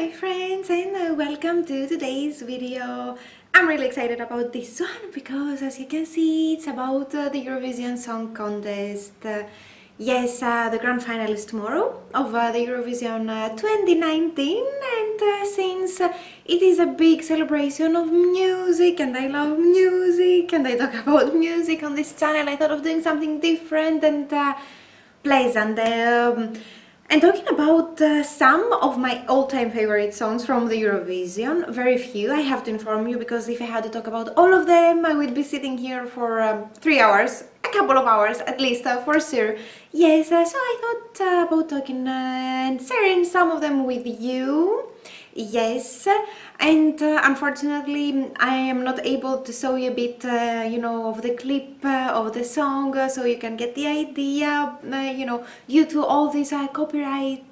my friends, and welcome to today's video. I'm really excited about this one because, as you can see, it's about the Eurovision Song Contest. Yes, the grand final is tomorrow of the Eurovision 2019, and since it is a big celebration of music and I love music and I talk about music on this channel, I thought of doing something different and pleasant. And talking about some of my all-time favorite songs from the Eurovision, very few, I have to inform you, because if I had to talk about all of them, I would be sitting here for 3 hours, a couple of hours at least, for sure. Yes, so I thought about talking and sharing some of them with you. Yes, and unfortunately I am not able to show you a bit, of the clip of the song, so you can get the idea, due to all these copyright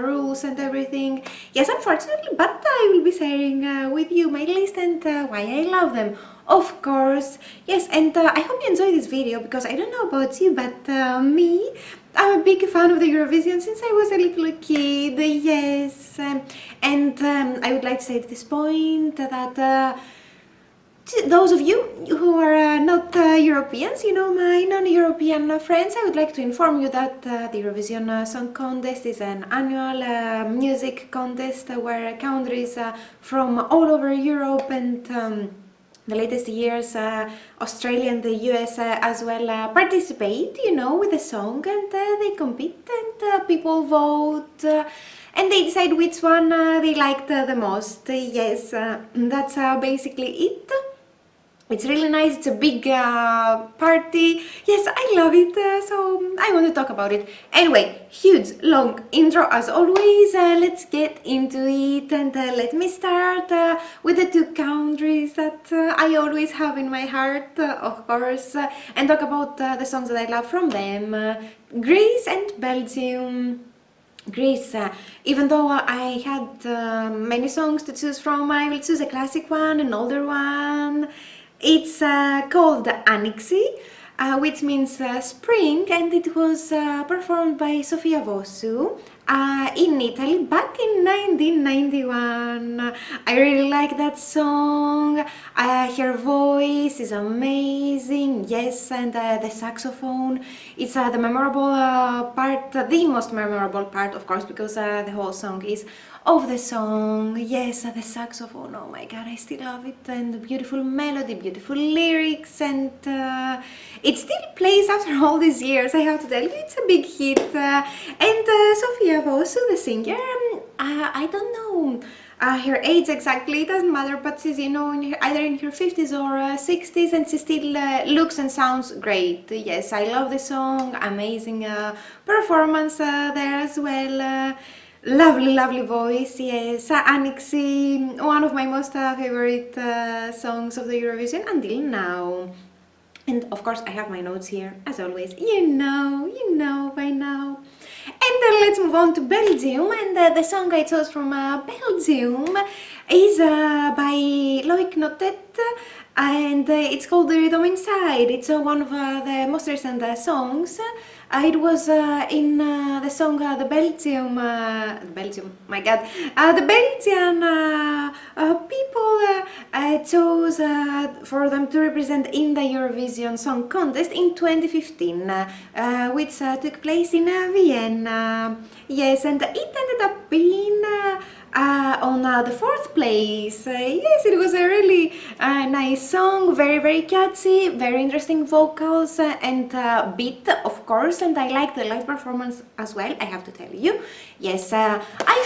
rules and everything. Yes, unfortunately, but I will be sharing with you my list and why I love them. Of course, yes, and I hope you enjoy this video, because I don't know about you, but I'm a big fan of the Eurovision since I was a little kid, yes, and I would like to say at this point that to those of you who are not Europeans, my non-European friends, I would like to inform you that the Eurovision Song Contest is an annual music contest where countries from all over Europe and the latest years, Australia and the US as well participate, with the song, and they compete and people vote and they decide which one they liked the most. Yes, that's basically it. It's really nice, it's a big party. Yes, I love it, so I want to talk about it. Anyway, huge, long intro as always. Let's get into it, and let me start with the two countries that I always have in my heart, of course, and talk about the songs that I love from them. Greece and Belgium. Greece, even though I had many songs to choose from, I will choose a classic one, an older one. It's called Anixi, which means spring, and it was performed by Sofia Vosu in Italy back in 1991. I really like that song. Her voice is amazing, yes, and the saxophone. It's the memorable part, the most memorable part, of course, because the whole song is of the song. Yes, the saxophone, oh my god, I still love it, and the beautiful melody, beautiful lyrics, and it still plays after all these years, I have to tell you. It's a big hit. And Sofia Vosu, the singer, I don't know her age exactly, it doesn't matter, but she's, either in her 50s or 60s, and she still looks and sounds great. Yes, I love the song, amazing performance there as well. Lovely, lovely voice, yes. Anixi, one of my most favorite songs of the Eurovision until now. And of course I have my notes here, as always, you know by now. And let's move on to Belgium, and the song I chose from Belgium is by Loïc Notet, and it's called The Rhythm Inside. It's one of the most recent songs. It was in the song the Belgium, my god, the Belgian people chose for them to represent in the Eurovision Song Contest in 2015, which took place in Vienna. Yes, and it ended up being on the 4th place. Yes, it was a really nice song, very, very catchy, very interesting vocals and beat, of course, and I like the live performance as well, I have to tell you. Yes, I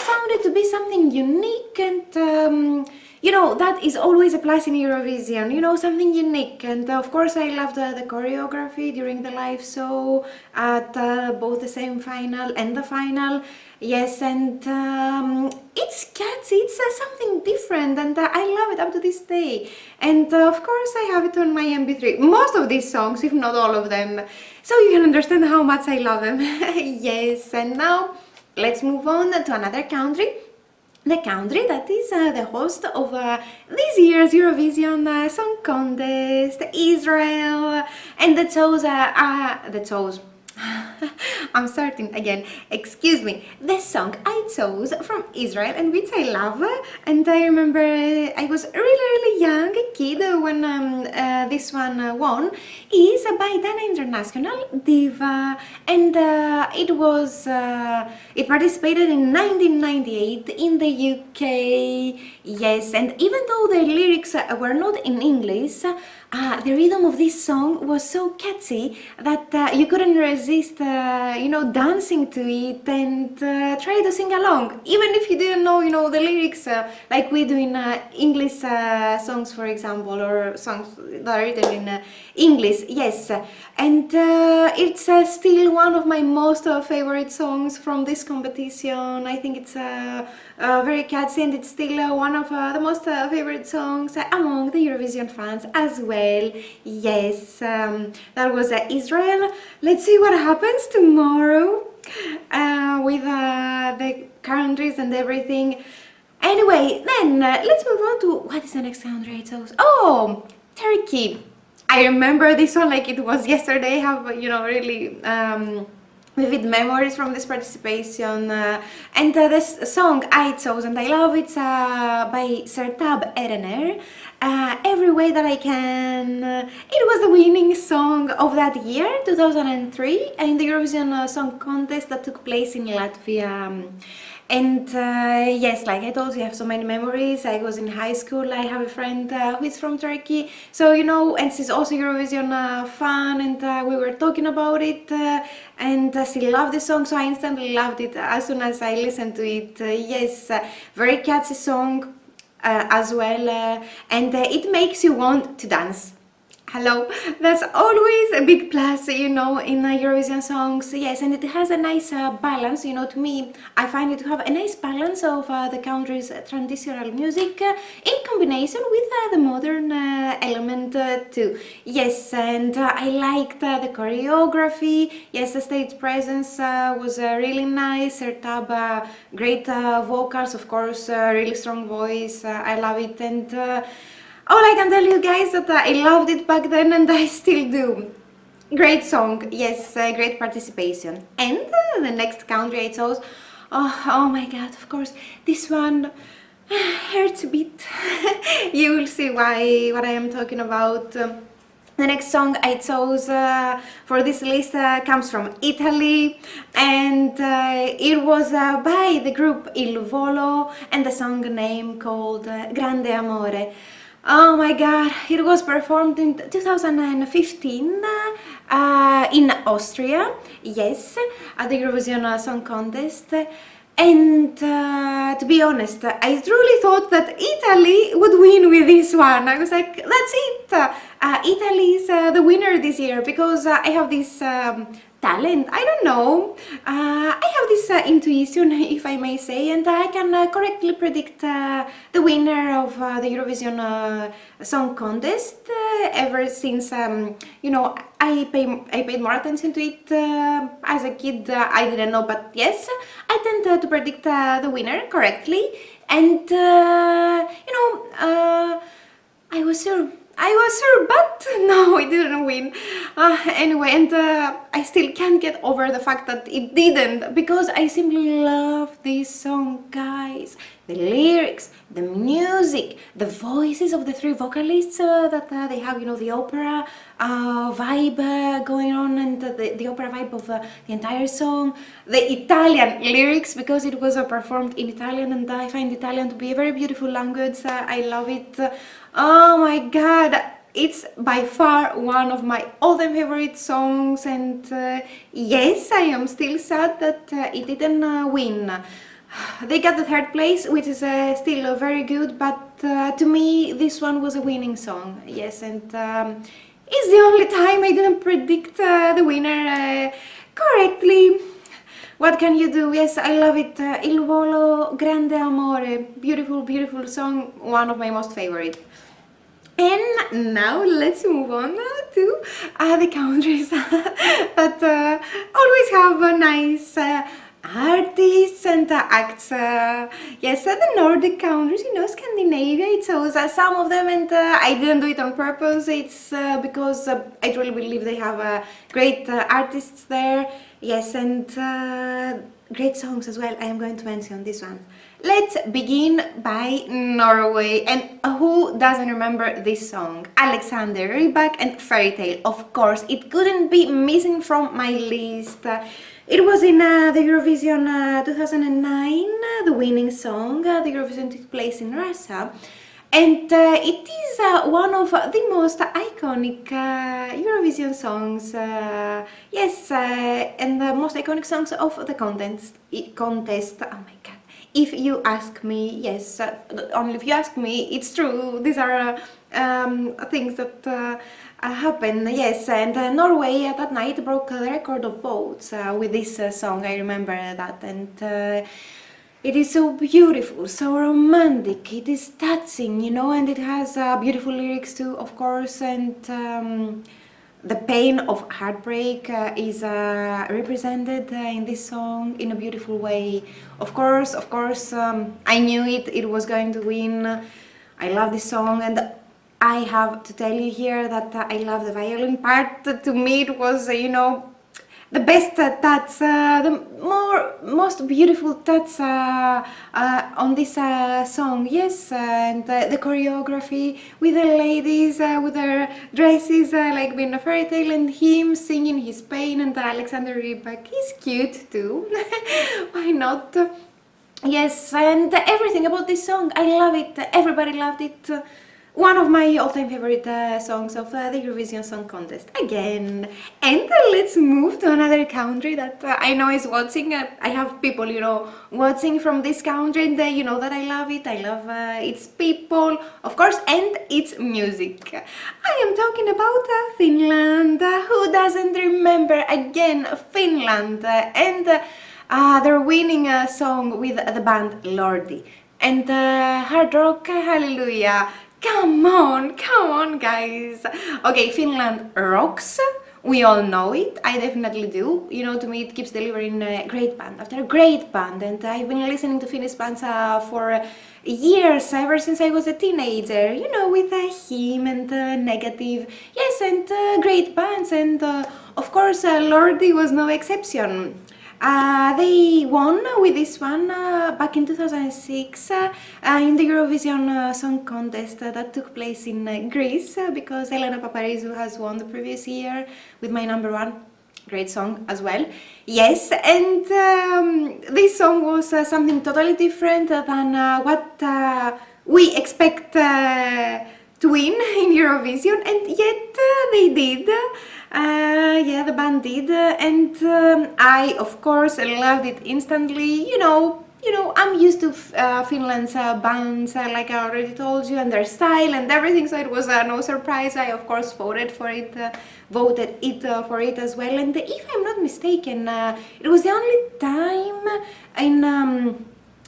found it to be something unique, and that is always a plus in Eurovision, something unique. And of course I loved the choreography during the live show at both the semi-final and the final. Yes, and it's catchy, it's something different, and I love it up to this day. And of course I have it on my MP3, most of these songs, if not all of them, so you can understand how much I love them. Yes, and now let's move on to another country. The country that is the host of this year's Eurovision Song Contest, Israel, and I'm starting again. Excuse me. The song I chose from Israel and which I love, and I remember I was really young kid when this one won, is by Dana International Diva, and it participated in 1998 in the UK. Yes, and even though the lyrics were not in English, the rhythm of this song was so catchy that you couldn't resist, dancing to it and try to sing along, even if you didn't know, the lyrics, like we do in English songs, for example, or songs that are written in English. Yes, and it's still one of my most favorite songs from this competition. I think it's very catchy, and it's still one of the most favorite songs among the Eurovision fans as well. Yes, that was Israel. Let's see what happens tomorrow with the countries and everything. Anyway, then let's move on to what is the next country I chose. Oh, Turkey. I remember this one like it was yesterday. I have, really vivid memories from this participation, and this song I chose and I love it's by Sertab Erener, Every Way That I Can. It was the winning song of that year, 2003, in the Eurovision Song Contest that took place in Latvia. And yes, like I told you, I have so many memories. I was in high school, I have a friend who is from Turkey, so and she's also Eurovision fan, and we were talking about it, and she loved the song, so I instantly loved it as soon as I listened to it. Yes, very catchy song as well, and it makes you want to dance. Hello, that's always a big plus, in Eurovision songs. Yes, and it has a nice balance, to me. I find it to have a nice balance of the country's traditional music in combination with the modern element too. Yes, and I liked the choreography. Yes, the stage presence was really nice. Sertab, great vocals, of course, really strong voice. I love it, and all I can tell you guys that I loved it back then and I still do. Great song, yes, great participation. And the next country I chose, oh my god, of course, this one hurts a bit. You will see what I am talking about. The next song I chose for this list comes from Italy, and it was by the group Il Volo, and the song name called Grande Amore. Oh my god, it was performed in 2015 in Austria, yes, at the Eurovision Song Contest. And to be honest, I truly thought that Italy would win with this one. I was like, that's it! Italy is the winner this year, because I have this talent, I don't know, I have this intuition, if I may say, and I can correctly predict the winner of the Eurovision Song Contest ever since, I paid more attention to it as a kid. I didn't know, but yes, I tend to predict the winner correctly, and I was sure, but no, it didn't win. Anyway, and I still can't get over the fact that it didn't, because I simply love this song, guys. The lyrics, the music, the voices of the three vocalists that they have, the opera vibe going on, and the opera vibe of the entire song. The Italian lyrics, because it was performed in Italian, and I find Italian to be a very beautiful language. I love it. Oh my god, it's by far one of my all-time favorite songs, and yes, I am still sad that it didn't win. They got the third place, which is still very good, but to me this one was a winning song. Yes, and it's the only time I didn't predict the winner correctly. What can you do? Yes, I love it. Il Volo, Grande Amore, beautiful, beautiful song, one of my most favorite. And now let's move on to the countries that always have a nice artists and acts. Yes, the Nordic countries, Scandinavia, it shows some of them, and I didn't do it on purpose. It's because I truly believe they have great artists there. Yes, and great songs as well. I am going to mention this one. Let's begin by Norway. And who doesn't remember this song? Alexander Rybak and Fairy Tale. Of course, it couldn't be missing from my list. It was in the Eurovision 2009, the winning song. The Eurovision took place in Russia. And it is one of the most iconic Eurovision songs, yes, and the most iconic songs of the contest. Oh my god. If you ask me, yes, only if you ask me, it's true. These are things that happen, yes. And Norway that night broke the record of votes with this song. I remember that, and it is so beautiful, so romantic. It is touching, and it has beautiful lyrics too, of course. And the pain of heartbreak is represented in this song in a beautiful way. Of course, I knew it was going to win. I love this song, and I have to tell you here that I love the violin part. To me, it was, the best touch, the most beautiful touch on this song, yes, and the choreography with the ladies with their dresses like being a fairy tale, and him singing his pain, and Alexander Rybak is cute too. Why not? Yes, and everything about this song, I love it. Everybody loved it. One of my all-time favorite songs of the Eurovision Song Contest again. And let's move to another country that I know is watching. I have people, watching from this country, and you know that I love it. I love its people, of course, and its music. I am talking about Finland. Who doesn't remember again Finland? And their winning song with the band Lordi. And Hard Rock Hallelujah. Come on, guys. Okay, Finland rocks. We all know it. I definitely do. To me, it keeps delivering great band after great band. And I've been listening to Finnish bands for years, ever since I was a teenager. With him and Negative. Yes, and great bands. And of course, Lordi was no exception. They won with this one back in 2006 in the Eurovision Song Contest that took place in Greece, because Elena Paparizou has won the previous year with My Number One. Great song as well. Yes, and this song was something totally different than what we expect to win in Eurovision, and yet they did. Yeah, the band did, and I, of course, loved it instantly. I'm used to Finland's bands, like I already told you, and their style and everything, so it was no surprise. I, of course, voted for it as well. And if I'm not mistaken, it was the only time in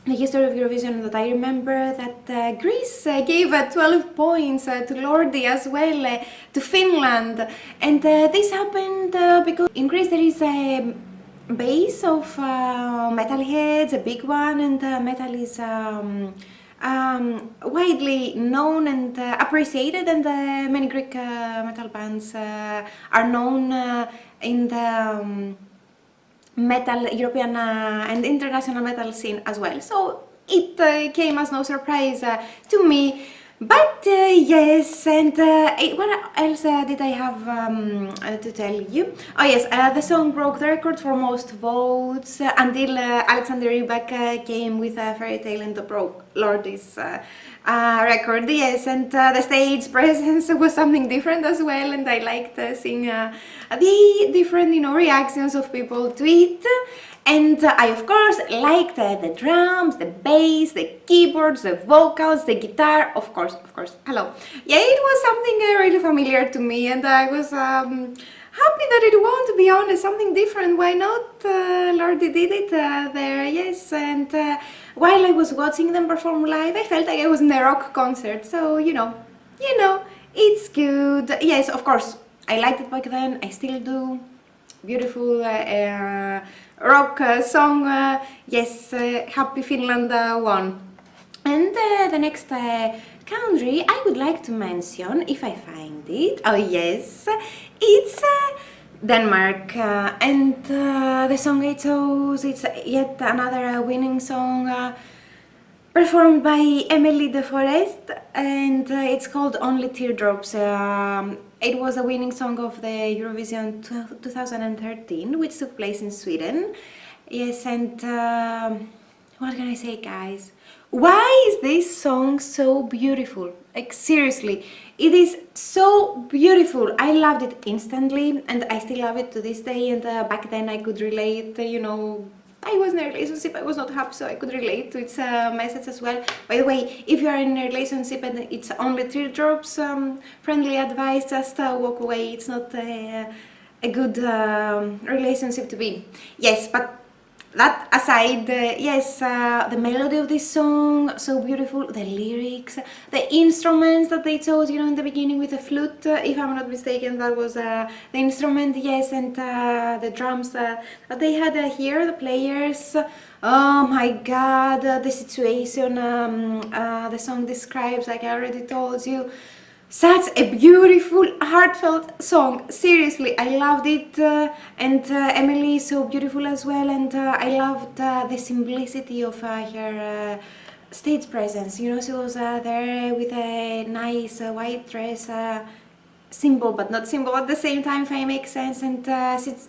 the history of Eurovision that I remember that Greece gave 12 points to Lordi as well, to Finland. And this happened because in Greece there is a base of metalheads, a big one, and metal is widely known and appreciated, and many Greek metal bands are known in the European and international metal scene as well. So it came as no surprise to me. But yes, and what else did I have to tell you? Oh yes, the song broke the record for most votes until Alexander Rybak came with Fairy Tale and broke Lordi's record. Yes, and the stage presence was something different as well, and I liked seeing the different, reactions of people to it. And I, of course, liked the drums, the bass, the keyboards, the vocals, the guitar, of course, hello. Yeah, it was something really familiar to me, and I was happy that it won, to be honest, something different. Why not? Lordi did it there, yes, and while I was watching them perform live, I felt like I was in a rock concert, so, it's good. Yes, of course, I liked it back then, I still do. Beautiful rock song. Yes, Happy Finland won. And the next country I would like to mention, if I find it, oh yes, it's Denmark. And the song I chose, it's yet another winning song performed by Emily de Forest, and it's called Only Teardrops. It was a winning song of the Eurovision 2013, which took place in Sweden. Yes, and what can I say, guys? Why is this song so beautiful? Like, seriously, it is so beautiful. I loved it instantly, and I still love it to this day. And back then I could relate, you know, I was in a relationship, I was not happy, so I could relate to its message as well. By the way, if you are in a relationship and it's only teardrops, friendly advice, just walk away. It's not a good relationship to be. Yes, but that aside, yes, the melody of this song, so beautiful, the lyrics, the instruments that they chose, you know, in the beginning with the flute, if I'm not mistaken, that was the instrument, yes, and the drums that they had here, the players. Oh my god, the situation the song describes, like I already told you. Such a beautiful, heartfelt song. Seriously, I loved it, and Emily is so beautiful as well. And I loved the simplicity of her stage presence. You know, she was there with a nice white dress, simple but not simple at the same time, if I make sense, and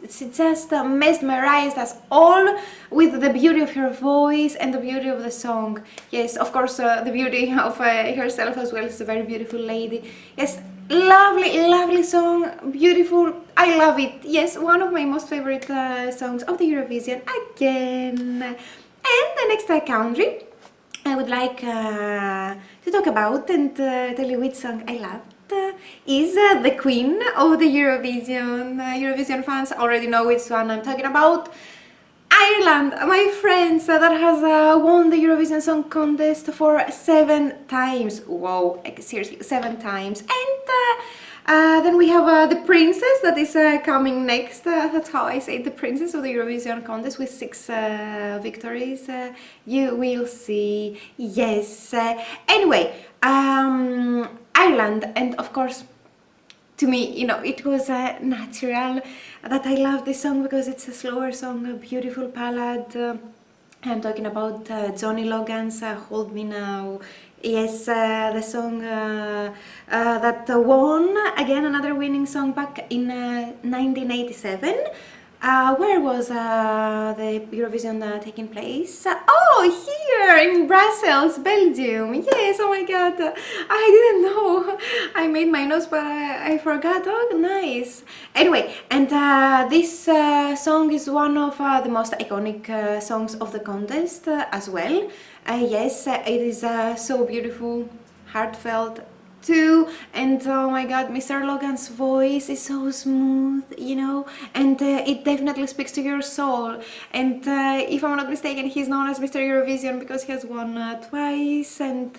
she just mesmerized us all with the beauty of her voice and the beauty of the song. Yes, of course, the beauty of herself as well. Is a very beautiful lady. Yes, lovely, lovely song, beautiful. I love it. Yes, one of my most favorite songs of the Eurovision again. And the next country I would like to talk about and tell you which song I love is the queen of the Eurovision. Eurovision fans already know which one I'm talking about. Ireland, my friends, that has won the Eurovision Song Contest for 7 times. Wow, like, seriously, 7 times. And then we have the princess that is coming next. That's how I say it, the princess of the Eurovision Contest with 6 victories. You will see. Yes. Anyway, Ireland, and of course, to me, you know, it was natural that I love this song because it's a slower song, a beautiful ballad. I'm talking about Johnny Logan's Hold Me Now. Yes, the song that won, again, another winning song back in 1987. Where was the Eurovision taking place? Oh, here in Brussels, Belgium. Yes, oh my god, I didn't know. I made my notes, but I forgot. Oh, nice. Anyway, and this song is one of the most iconic songs of the contest as well. Yes, it is so beautiful, heartfelt too, and oh my god, Mr. Logan's voice is so smooth, you know, and it definitely speaks to your soul. And if I'm not mistaken, he's known as Mr. Eurovision because he has won twice, and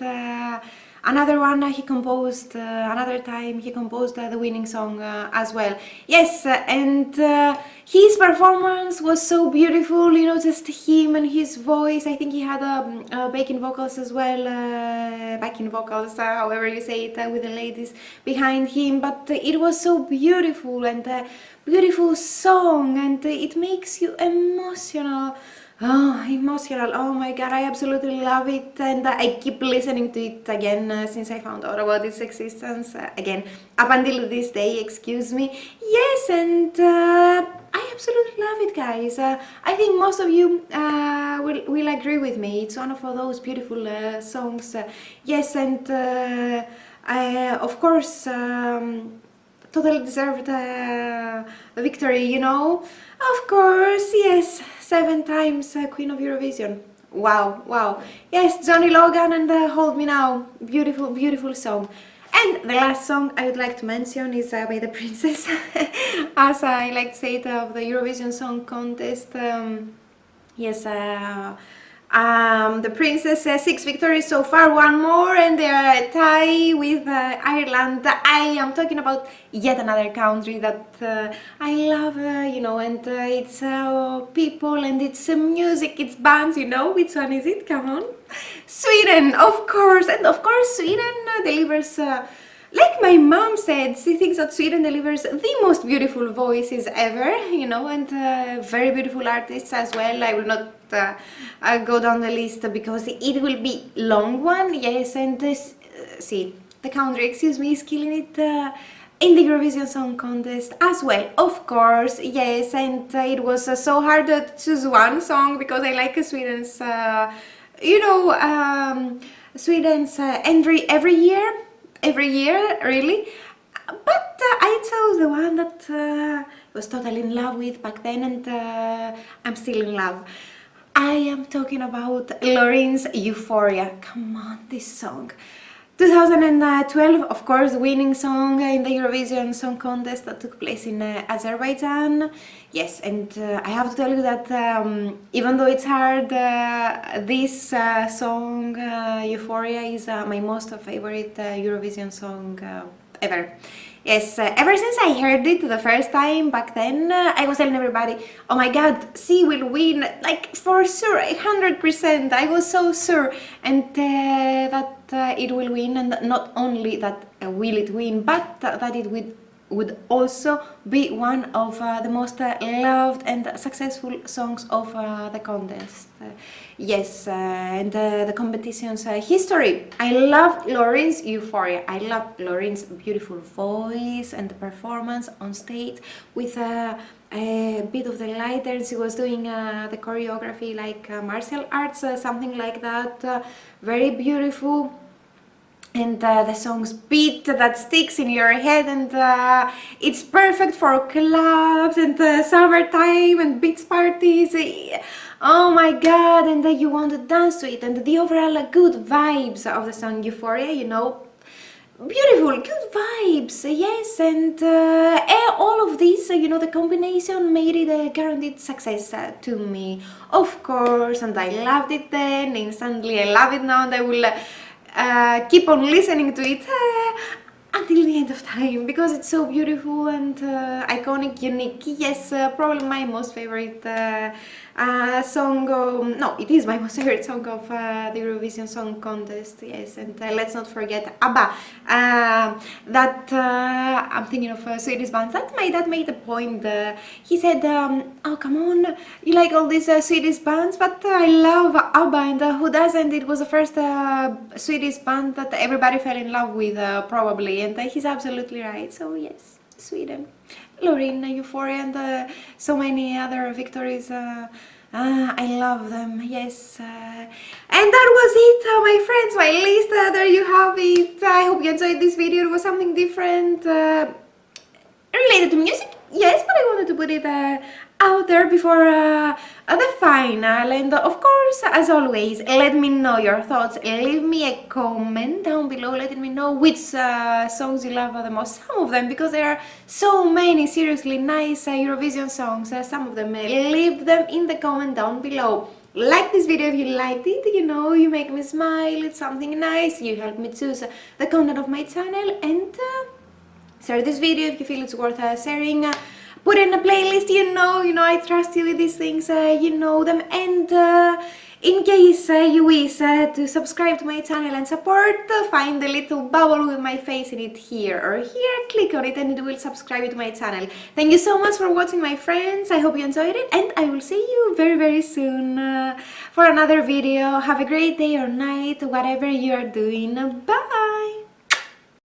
another one he composed, another time he composed the winning song as well. Yes, and his performance was so beautiful, you know, just him and his voice. I think he had backing vocals as well, backing vocals, however you say it, with the ladies behind him. But it was so beautiful, and beautiful song, and it makes you emotional. Oh, emotional. Oh my god, I absolutely love it, and I keep listening to it again since I found out about its existence again, up until this day, excuse me. Yes, and I absolutely love it, guys. I think most of you will agree with me. It's one of those beautiful songs. Yes, and of course, totally deserved the victory, you know. Of course, yes, 7 times Queen of Eurovision. Wow, wow. Yes, Johnny Logan and Hold Me Now. Beautiful, beautiful song. And the last song I would like to mention is by the princess, as I like to say it, of the Eurovision Song Contest. Yes, The Princess 6 victories so far, one more, and they are a tie with Ireland. I am talking about yet another country that I love, you know, and it's people, and it's music, it's bands, you know. Which one is it? Come on. Sweden, of course, and of course Sweden delivers, like my mom said, she thinks that Sweden delivers the most beautiful voices ever, you know, and very beautiful artists as well. I will not go down the list because it will be long one, yes, and this, see, the country, excuse me, is killing it in the Eurovision Song Contest as well, of course, yes, and it was so hard to choose one song because I like Sweden's, you know, Sweden's entry every year, really, but I chose the one that I was totally in love with back then, and I'm still in love. I am talking about Lorin's Euphoria. Come on, this song. 2012, of course, winning song in the Eurovision Song Contest that took place in Azerbaijan. Yes, and I have to tell you that even though it's hard, this song, Euphoria, is my most favorite Eurovision song ever. Yes, ever since I heard it the first time back then, I was telling everybody, oh my god, she will win, like for sure, 100%, I was so sure, and that it will win, and not only that will it win, but that it would also be one of the most loved and successful songs of the contest. Yes, and the competition's history. I love Lorin's Euphoria. I love Lorin's beautiful voice and the performance on stage with a bit of the light there. She was doing the choreography like martial arts, something like that. Very beautiful. And the song's beat that sticks in your head, and it's perfect for clubs and summertime and beach parties. Oh my god, and you want to dance to it, and the overall good vibes of the song Euphoria, you know, beautiful, good vibes, yes, and all of this, you know, the combination made it a guaranteed success to me, of course, and I loved it then, instantly, I love it now, and I will keep on listening to it until the end of time because it's so beautiful and iconic, unique. Yes, probably my most favorite song. No, it is my most favorite song of the Eurovision Song Contest. Yes, and let's not forget ABBA. That I'm thinking of Swedish bands. That my dad made a point. He said, "Oh, come on, you like all these Swedish bands, but I love ABBA, and who doesn't?" It was the first Swedish band that everybody fell in love with, probably, and he's absolutely right. So yes, Sweden, Lorin, Euphoria, and so many other victories. I love them, yes. And that was it, my friends, my list. There you have it. I hope you enjoyed this video. It was something different, related to music, yes, but I wanted to put it out there before the final. And of course, as always, let me know your thoughts. Leave me a comment down below letting me know which songs you love the most. Some of them, because there are so many seriously nice Eurovision songs, some of them. Leave them in the comment down below. Like this video if you liked it, you know, you make me smile, it's something nice, you help me choose the content of my channel, and share this video if you feel it's worth sharing. Put in a playlist, you know, I trust you with these things, you know them, and in case you wish to subscribe to my channel and support, find the little bubble with my face in it here or here, click on it and it will subscribe you to my channel. Thank you so much for watching, my friends. I hope you enjoyed it, and I will see you very, very soon for another video. Have a great day or night, whatever you are doing. Bye!